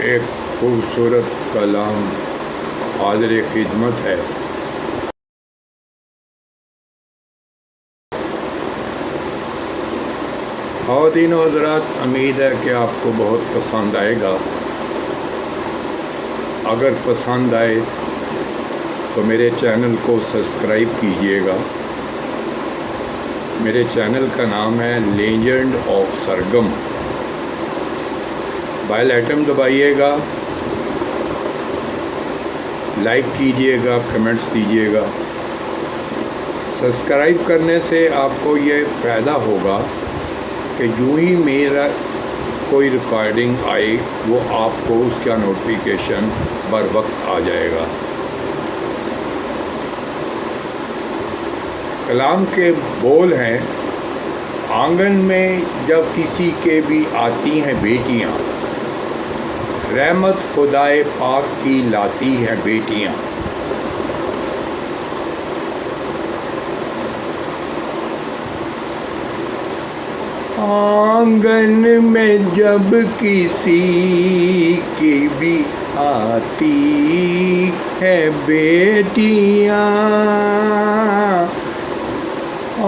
ایک خوبصورت کلام حاضر خدمت ہے۔ خواتین و حضرات، امید ہے کہ آپ کو بہت پسند آئے گا۔ اگر پسند آئے تو میرے چینل کو سبسکرائب کیجئے گا۔ میرے چینل کا نام ہے لیجنڈ آف سرگم۔ بیل آئٹم دبائیے گا، لائک کیجئے گا، کمنٹس دیجئے گا۔ سبسکرائب کرنے سے آپ کو یہ فائدہ ہوگا کہ جو ہی میرا کوئی ریکارڈنگ آئے وہ آپ کو اس کا نوٹیفیکیشن بر وقت آ جائے گا۔ کلام کے بول ہیں، آنگن میں جب کسی کے بھی آتی ہیں بیٹیاں، رحمت خدائے پاک کی لاتی ہیں بیٹیاں۔ آنگن میں جب کسی کی بھی آتی ہے بیٹیاں،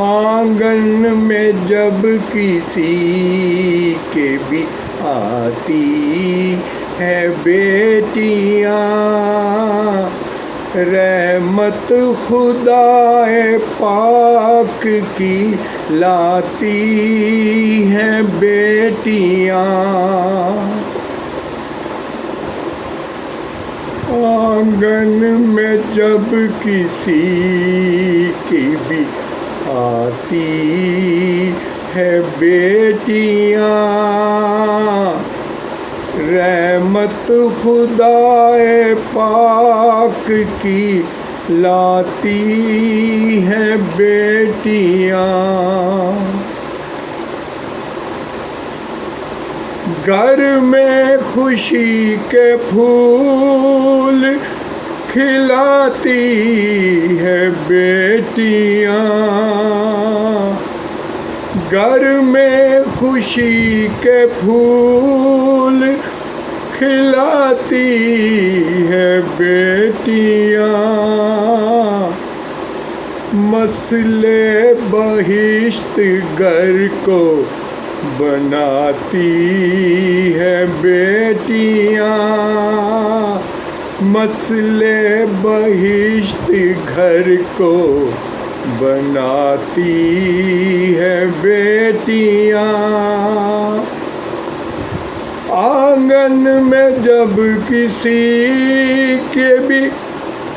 آنگن میں جب کسی کے بھی آتی ہے بیٹیاں، رحمت خدائے پاک کی لاتی ہیں بیٹیاں۔ آنگن میں جب کسی کی بھی آتی ہے بیٹیاں، رحمت خدائے پاک کی لاتی ہیں بیٹیاں۔ گھر میں خوشی کے پھول کھلاتی ہے بیٹیاں، گھر میں خوشی کے پھول کھلاتی ہے بیٹیاں، مسئلے بہشت گھر کو بناتی ہے بیٹیاں، مسئلے بہشت گھر کو بناتی ہے بیٹیاں۔ آنگن میں جب کسی کے بھی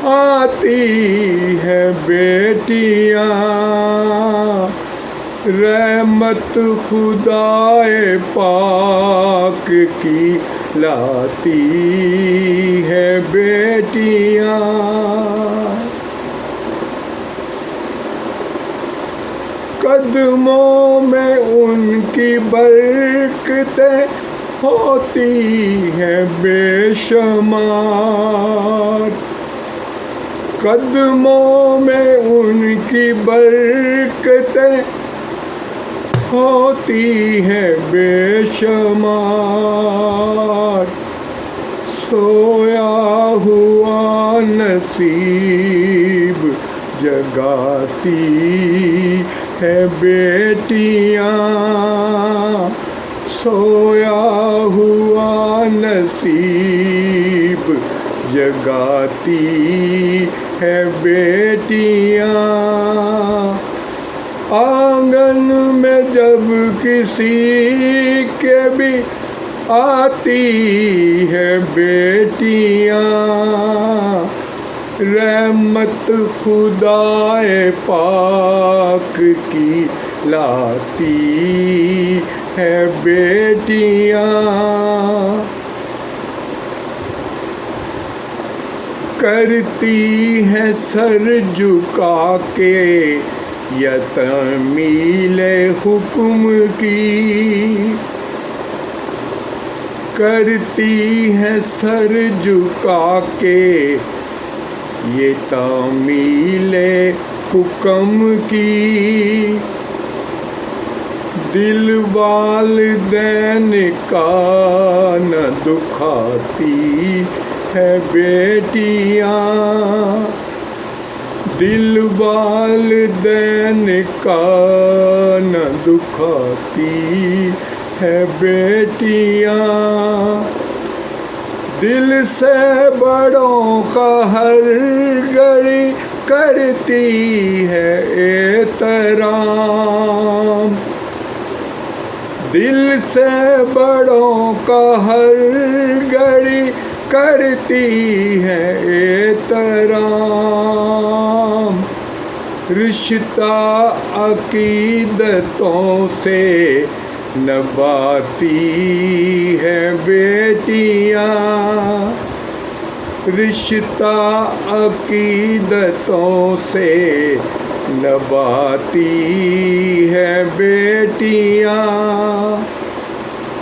آتی ہے بیٹیاں، رحمت خدائے پاک کی لاتی ہے بیٹیاں۔ قدموں میں ان کی برکتیں ہوتی ہیں بے شمار، قدموں میں ان کی برکتیں ہوتی ہیں بے شمار، سویا ہوا نصیب جگاتی ہے بیٹیاں، سویا ہوا نصیب جگاتی ہے بیٹیاں۔ آنگن میں جب کسی کے بھی آتی ہے بیٹیاں، رحمت خدائے پاک کی لاتی ہے بیٹیاں، کرتی ہے سر جھکا کے یا تعمیل حکم کی، کرتی ہے سر جھکا کے یہ تعمیل حکم کی، دل والدین کا نہ دکھاتی ہے بیٹیاں، دل والدین کا نہ دکھاتی ہے بیٹیاں، دل سے بڑوں کا ہر گھڑی کرتی ہے احترام، دل سے بڑوں کا ہر گھڑی کرتی ہے احترام، رشتہ عقیدتوں سے نبھاتی ہے بیٹیاں، رشتہ عقیدتوں سے نبھاتی ہے بیٹیاں،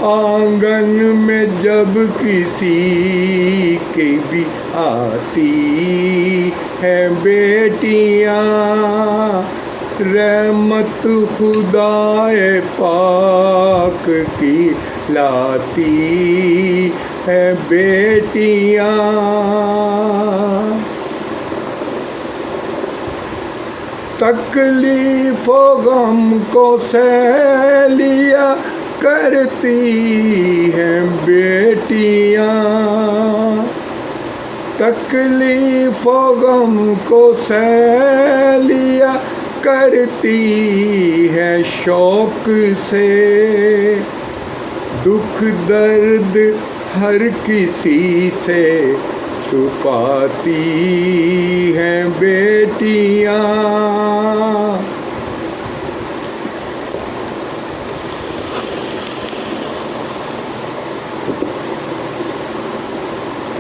آنگن میں جب کسی کی بھی آتی ہے بیٹیاں، رحمت خدائے پاک کی لاتی ہے بیٹیاں، تکلیف و غم کو سہ لیا کرتی ہیں بیٹیاں، تکلیف و غم کو سہ لیا کرتی ہے شوق سے، دکھ درد ہر کسی سے چھپاتی ہیں بیٹیاں،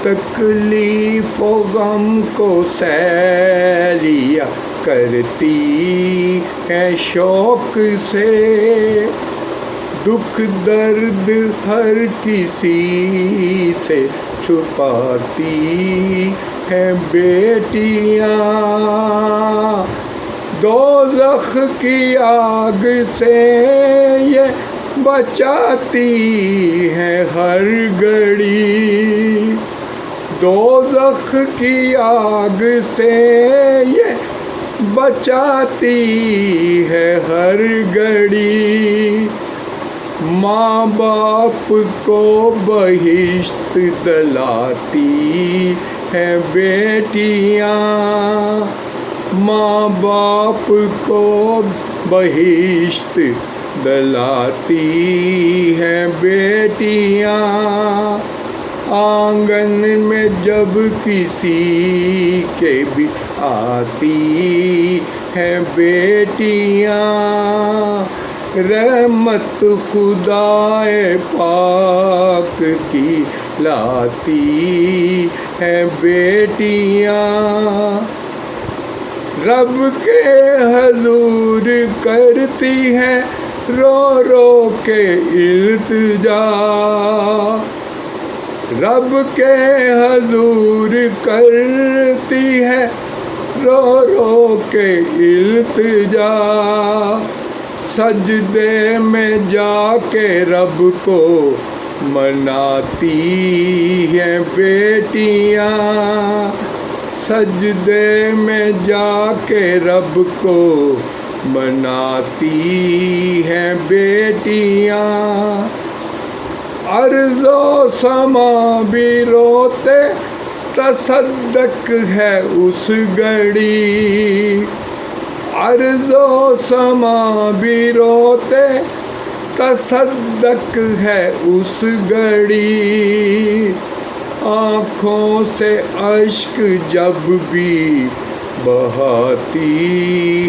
تکلیف و غم کو سہ لیا کرتی ہے شوق سے، دکھ درد ہر کسی سے چھپاتی ہیں بیٹیاں، دوزخ کی آگ سے یہ بچاتی ہیں ہر گھڑی، دوزخ کی آگ سے یہ بچاتی ہے ہر گھڑی، ماں باپ کو بہشت دلاتی ہیں بیٹیاں، ماں باپ کو بہشت دلاتی ہیں بیٹیاں، آنگن میں جب کسی کے بھی آتی ہیں بیٹیاں، رحمت خدائے پاک کی لاتی ہیں بیٹیاں، رب کے حضور کرتی ہیں رو رو کے التجا، رب کے حضور کرتی ہے رو رو کے التجا، سجدے میں جا کے رب کو مناتی ہیں بیٹیاں، سجدے میں جا کے رب کو مناتی ہیں بیٹیاں، ارض و سما بھی روتے تصدق ہے اس گھڑی، ارض و سما بھی روتے تصدق ہے اس گھڑی، آنکھوں سے اشک جب بھی بہاتی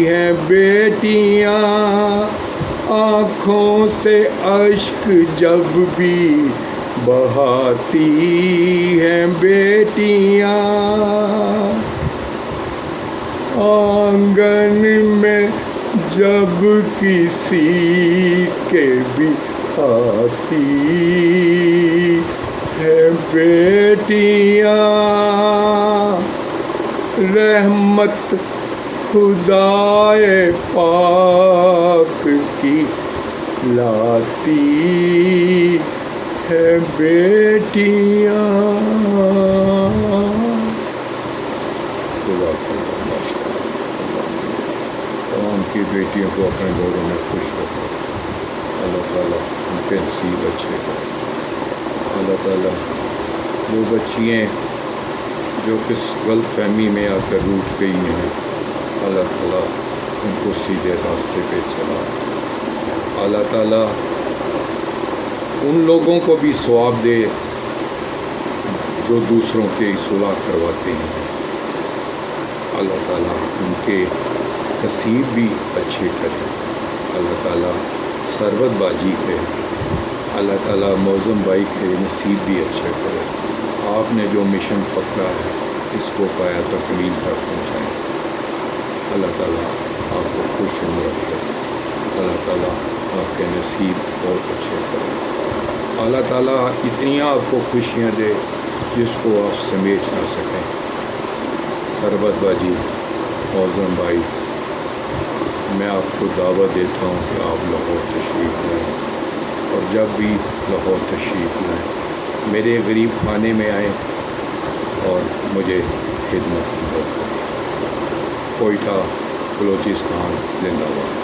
ہیں بیٹیاں، آنکھوں سے اشک جب بھی بہاتی ہیں بیٹیاں، آنگن میں جب کسی کے بھی آتی ہے بیٹیاں، رحمت خدائے پاک کی لاتی ہے بیٹیاں. تمام کی بیٹیوں کو اپنے گھروں میں خوش رکھو. اللہ تعالیٰ ان کے نصیب اچھے کرے. اللہ تعالیٰ وہ بچیاں جو کس غلط فہمی میں آ کر روٹھ گئی ہیں، اللہ تعالیٰ ان کو سیدھے راستے پہ چلا. اللہ تعالیٰ ان لوگوں کو بھی ثواب دے جو دوسروں کی صلح کرواتے ہیں. اللہ تعالیٰ ان کے نصیب بھی اچھے کرے. اللہ تعالیٰ ثروت باجی کے، اللہ تعالیٰ موزم بھائی کے نصیب بھی اچھے کرے. آپ نے جو مشن پکڑا ہے اس کو پایا تکمیل تک پہنچائیں. اللہ تعالیٰ آپ کو خوش رکھے. اللہ تعالیٰ آپ کے نصیب بہت اچھے کرے. اللہ تعالیٰ اتنی آپ کو خوشیاں دے جس کو آپ سمیٹ نہ سکیں. ثروت باجی، موزم بھائی، میں آپ کو دعوت دیتا ہوں کہ آپ لاہور تشریف لائیں، اور جب بھی لاہور تشریف لائیں میرے غریب خانے میں آئیں اور مجھے خدمت کی موقع دیں. کوئٹہ، بلوچستان زندہ باد.